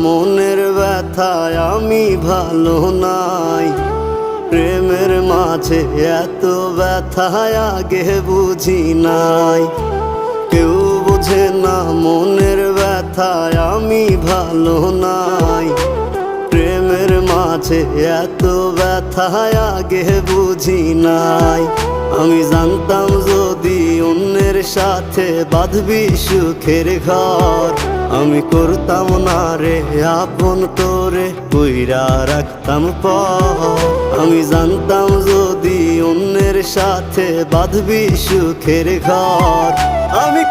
মনের ব্যথায় আমি ভালো নাই। প্রেমের মাঝে এত ব্যথায় আগে বুঝি নাই। কেউ বোঝে না মনের ব্যথায় আমি ভালো নাই। প্রেমের মাঝে এত ব্যথায় আগে বুঝি নাই। আমি জানতাম যদি অন্যের সাথে বাঁধবি সুখের ঘর, আমি করতাম না রে আপন তোরে কইরা রাখতাম পর। আমি জানতাম যদি অন্যের সাথে বাঁধবি সুখের ঘর, আমি